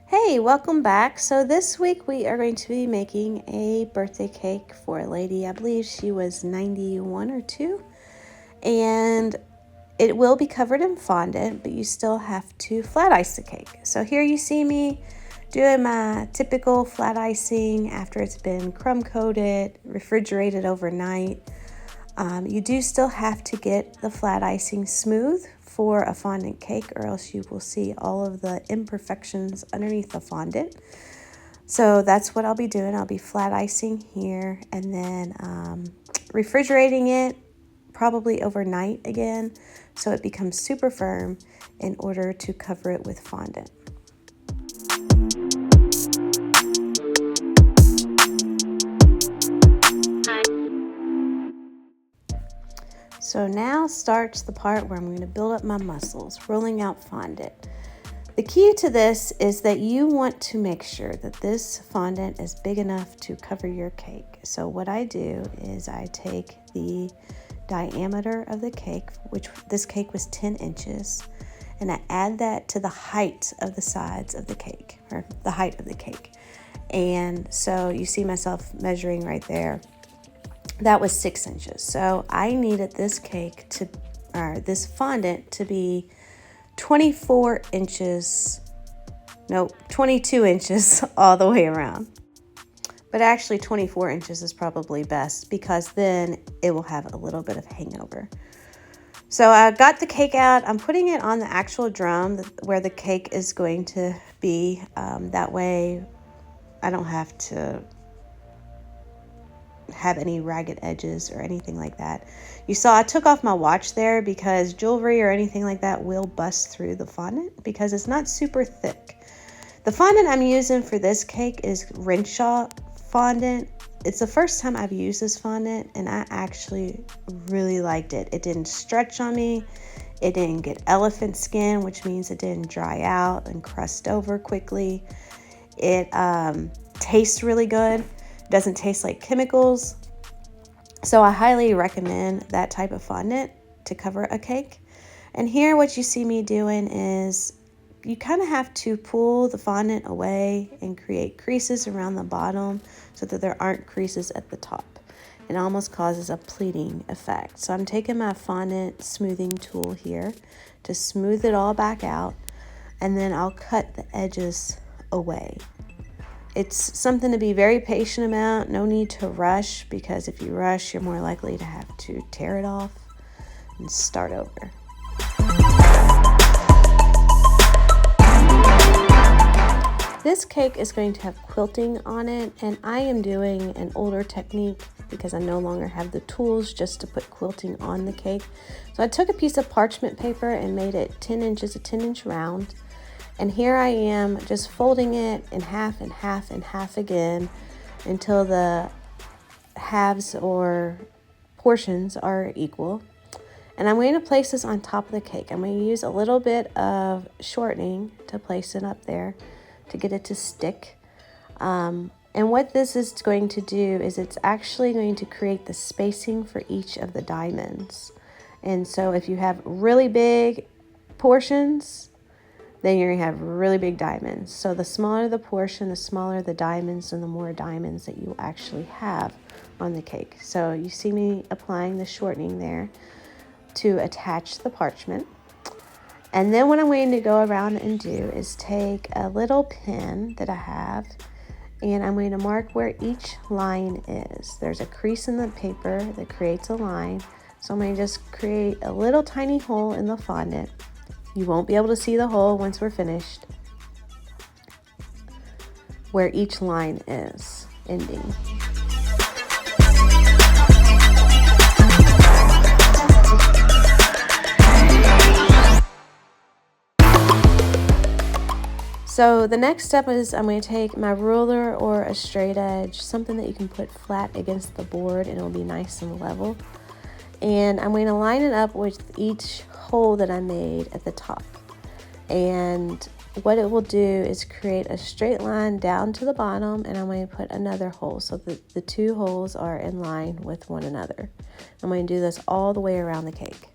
Hey, welcome back. So this week we are going to be making a birthday cake for a lady. I believe she was 91 or 2. And it will be covered in fondant, but you still have to flat ice the cake. So here you see me doing my typical flat icing after it's been crumb coated, refrigerated overnight. You do still have to get the flat icing smooth for a fondant cake, or else you will see all of the imperfections underneath the fondant. So that's what I'll be doing. I'll be flat icing here and then refrigerating it probably overnight again so it becomes super firm in order to cover it with fondant. So now starts the part where I'm going to build up my muscles, rolling out fondant. The key to this is that you want to make sure that this fondant is big enough to cover your cake. So what I do is I take the diameter of the cake, which this cake was 10 inches, and I add that to the height of the sides of the cake, or the height of the cake. And so you see myself measuring right there. That was 6 inches. So I needed this cake to, or this fondant to be 22 inches all the way around. But actually 24 inches is probably best because then it will have a little bit of hangover. So I got the cake out. I'm putting it on the actual drum where the cake is going to be. That way I don't have to have any ragged edges or anything like that. You saw I took off my watch there because jewelry or anything like that will bust through the fondant because it's not super thick. The fondant I'm using for this cake is Renshaw fondant. It's the first time I've used this fondant and I actually really liked it. It didn't stretch on me. It didn't get elephant skin, which means it didn't dry out and crust over quickly. It tastes really good. Doesn't taste like chemicals. So I highly recommend that type of fondant to cover a cake. And here what you see me doing is you kind of have to pull the fondant away and create creases around the bottom so that there aren't creases at the top. It almost causes a pleating effect. So I'm taking my fondant smoothing tool here to smooth it all back out, and then I'll cut the edges away. It's something to be very patient about. No need to rush, because if you rush, you're more likely to have to tear it off and start over. This cake is going to have quilting on it, and I am doing an older technique because I no longer have the tools just to put quilting on the cake. So I took a piece of parchment paper and made it 10 inches, a 10-inch round. And here I am just folding it in half and half and half again until the halves or portions are equal. And I'm going to place this on top of the cake. I'm going to use a little bit of shortening to place it up there to get it to stick. And what this is going to do is it's actually going to create the spacing for each of the diamonds. And so if you have really big portions, then you're going to have really big diamonds. So the smaller the portion, the smaller the diamonds, and the more diamonds that you actually have on the cake. So you see me applying the shortening there to attach the parchment. And then what I'm going to go around and do is take a little pin that I have, and I'm going to mark where each line is. There's a crease in the paper that creates a line. So I'm going to just create a little tiny hole in the fondant. You won't be able to see the hole once we're finished, where each line is ending. So the next step is I'm going to take my ruler or a straight edge, something that you can put flat against the board and it'll be nice and level. And I'm going to line it up with each hole that I made at the top. And what it will do is create a straight line down to the bottom, and I'm going to put another hole so that the two holes are in line with one another. I'm going to do this all the way around the cake.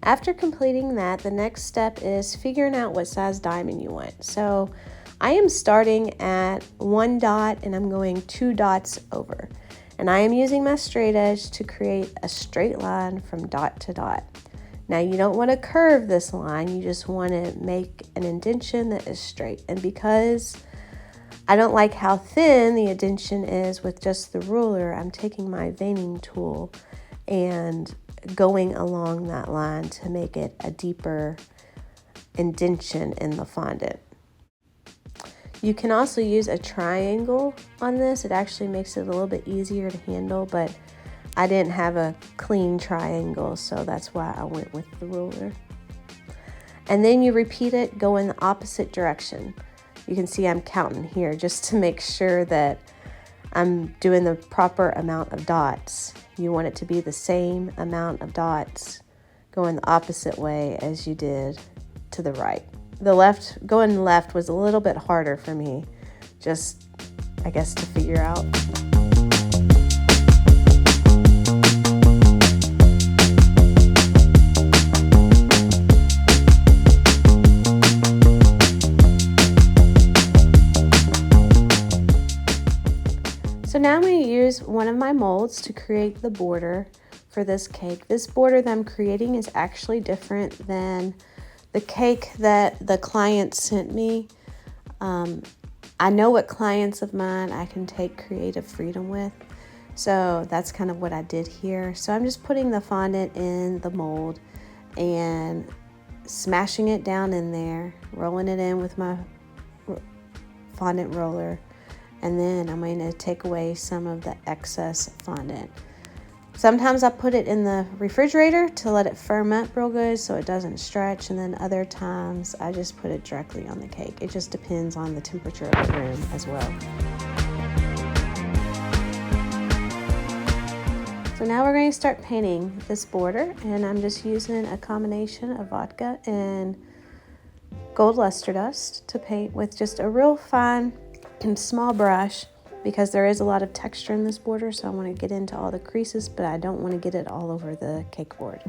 After completing that, the next step is figuring out what size diamond you want. So I am starting at 1 dot and I'm going 2 dots over. And I am using my straight edge to create a straight line from dot to dot. Now you don't want to curve this line, you just want to make an indentation that is straight. And because I don't like how thin the indentation is with just the ruler, I'm taking my veining tool and going along that line to make it a deeper indentation in the fondant. You can also use a triangle on this. It actually makes it a little bit easier to handle, but I didn't have a clean triangle, so that's why I went with the ruler. And then you repeat it, go in the opposite direction. You can see I'm counting here just to make sure that I'm doing the proper amount of dots. You want it to be the same amount of dots going the opposite way as you did to the right. Going left was a little bit harder for me, just I guess to figure out. So now I'm going to use one of my molds to create the border for this cake. This border that I'm creating is actually different than the cake that the client sent me. I know what clients of mine I can take creative freedom with. So that's kind of what I did here. So I'm just putting the fondant in the mold and smashing it down in there, rolling it in with my fondant roller. And then I'm going to take away some of the excess fondant. Sometimes I put it in the refrigerator to let it firm up real good so it doesn't stretch, and then other times I just put it directly on the cake. It just depends on the temperature of the room as well. So now we're going to start painting this border, and I'm just using a combination of vodka and gold luster dust to paint with just a real fine and small brush, because there is a lot of texture in this border, so I want to get into all the creases, but I don't want to get it all over the cake board.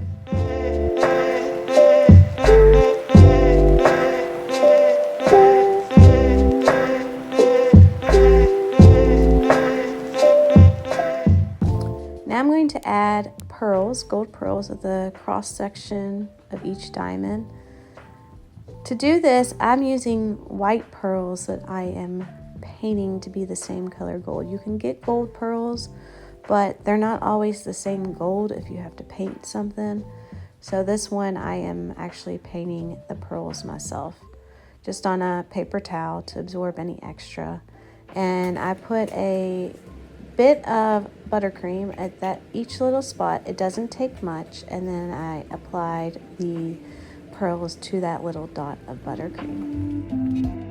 Now I'm going to add pearls, gold pearls, at the cross section of each diamond. To do this, I'm using white pearls that I am painting to be the same color gold. You can get gold pearls, but they're not always the same gold if you have to paint something. So this one I am actually painting the pearls myself, just on a paper towel to absorb any extra. And I put a bit of buttercream at each little spot. It doesn't take much, and then I applied the pearls to that little dot of buttercream.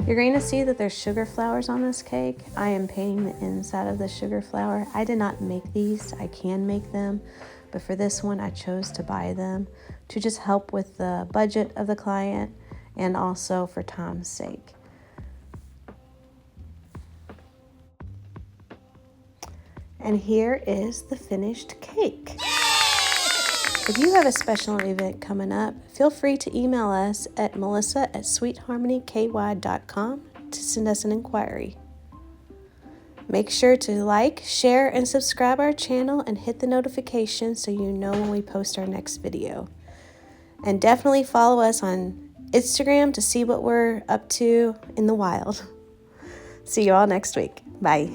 You're going to see that there's sugar flowers on this cake. I am painting the inside of the sugar flower. I did not make these. I can make them, but for this one I chose to buy them to just help with the budget of the client and also for time's sake. And here is the finished cake. If you have a special event coming up, feel free to email us at melissa@sweetharmonyky.com to send us an inquiry. Make sure to like, share, and subscribe our channel and hit the notification so you know when we post our next video. And definitely follow us on Instagram to see what we're up to in the wild. See you all next week. Bye.